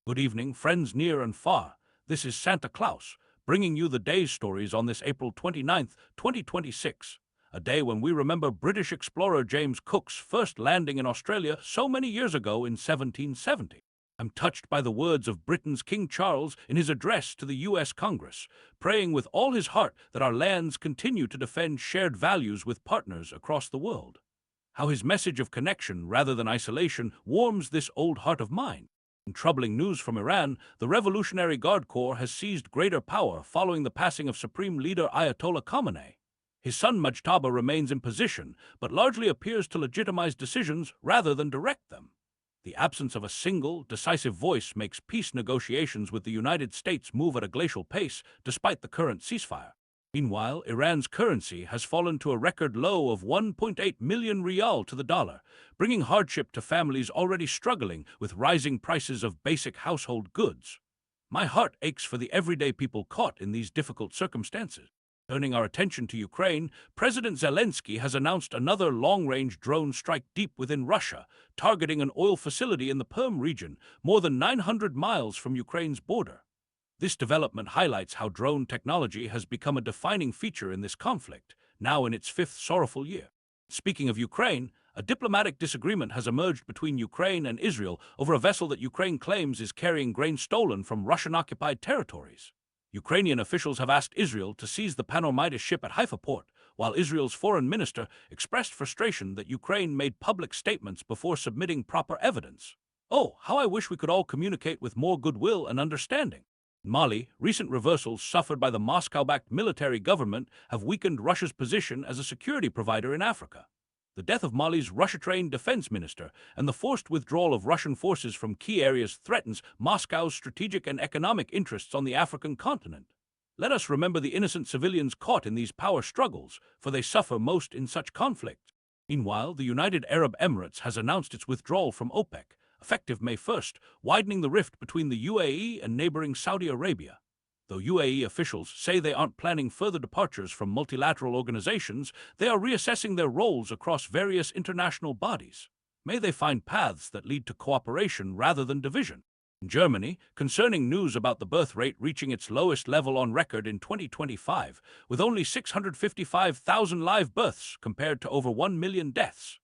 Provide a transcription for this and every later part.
Good evening, friends near and far. This is Santa Claus, bringing you the day's stories on this April 29th, 2026, a day when we remember British explorer James Cook's first landing in Australia so many years ago in 1770. I'm touched by the words of Britain's King Charles in his address to the U.S. Congress, praying with all his heart that our lands continue to defend shared values with partners across the world. How his message of connection rather than isolation warms this old heart of mine. In troubling news from Iran, the Revolutionary Guard Corps has seized greater power following the passing of Supreme Leader Ayatollah Khamenei. His son Mojtaba remains in position, but largely appears to legitimize decisions rather than direct them. The absence of a single, decisive voice makes peace negotiations with the United States move at a glacial pace despite the current ceasefire. Meanwhile, Iran's currency has fallen to a record low of 1.8 million rial to the dollar, bringing hardship to families already struggling with rising prices of basic household goods. My heart aches for the everyday people caught in these difficult circumstances. Turning our attention to Ukraine, President Zelensky has announced another long-range drone strike deep within Russia, targeting an oil facility in the Perm region, more than 900 miles from Ukraine's border. This development highlights how drone technology has become a defining feature in this conflict, now in its fifth sorrowful year. Speaking of Ukraine, a diplomatic disagreement has emerged between Ukraine and Israel over a vessel that Ukraine claims is carrying grain stolen from Russian-occupied territories. Ukrainian officials have asked Israel to seize the Panormitis ship at Haifa port, while Israel's foreign minister expressed frustration that Ukraine made public statements before submitting proper evidence. Oh, how I wish we could all communicate with more goodwill and understanding. In Mali, recent reversals suffered by the Moscow-backed military government have weakened Russia's position as a security provider in Africa. The death of Mali's Russia-trained defense minister and the forced withdrawal of Russian forces from key areas threatens Moscow's strategic and economic interests on the African continent. Let us remember the innocent civilians caught in these power struggles, for they suffer most in such conflicts. Meanwhile, the United Arab Emirates has announced its withdrawal from OPEC, effective May 1st, widening the rift between the UAE and neighboring Saudi Arabia. Though UAE officials say they aren't planning further departures from multilateral organizations, they are reassessing their roles across various international bodies. May they find paths that lead to cooperation rather than division. In Germany, concerning news about the birth rate reaching its lowest level on record in 2025, with only 655,000 live births compared to over 1 million deaths.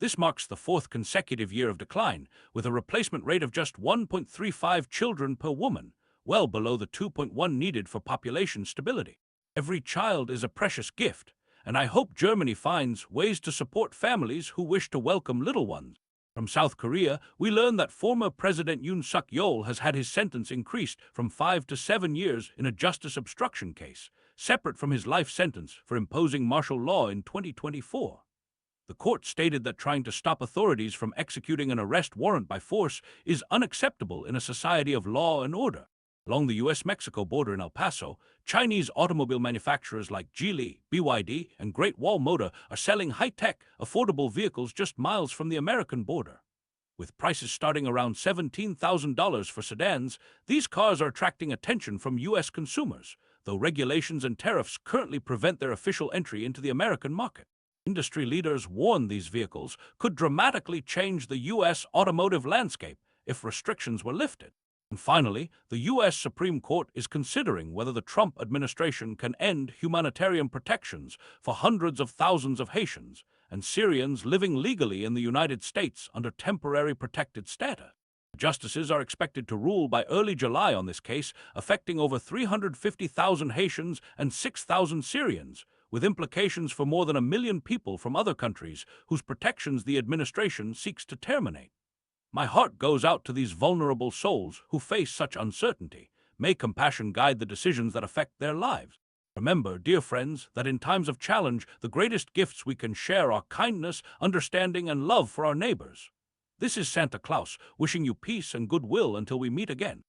This marks the fourth consecutive year of decline, with a replacement rate of just 1.35 children per woman, well below the 2.1 needed for population stability. Every child is a precious gift, and I hope Germany finds ways to support families who wish to welcome little ones. From South Korea, we learn that former President Yoon Suk-yeol has had his sentence increased from 5 to 7 years in a justice obstruction case, separate from his life sentence for imposing martial law in 2024. The court stated that trying to stop authorities from executing an arrest warrant by force is unacceptable in a society of law and order. Along the U.S.-Mexico border in El Paso, Chinese automobile manufacturers like Geely, BYD, and Great Wall Motor are selling high-tech, affordable vehicles just miles from the American border. With prices starting around $17,000 for sedans, these cars are attracting attention from U.S. consumers, though regulations and tariffs currently prevent their official entry into the American market. Industry leaders warn these vehicles could dramatically change the U.S. automotive landscape if restrictions were lifted. And finally, the U.S. Supreme Court is considering whether the Trump administration can end humanitarian protections for hundreds of thousands of Haitians and Syrians living legally in the United States under temporary protected status. Justices are expected to rule by early July on this case, affecting over 350,000 Haitians and 6,000 Syrians, with implications for more than 1 million people from other countries whose protections the administration seeks to terminate. My heart goes out to these vulnerable souls who face such uncertainty. May compassion guide the decisions that affect their lives. Remember, dear friends, that in times of challenge, the greatest gifts we can share are kindness, understanding, and love for our neighbors. This is Santa Claus, wishing you peace and goodwill until we meet again.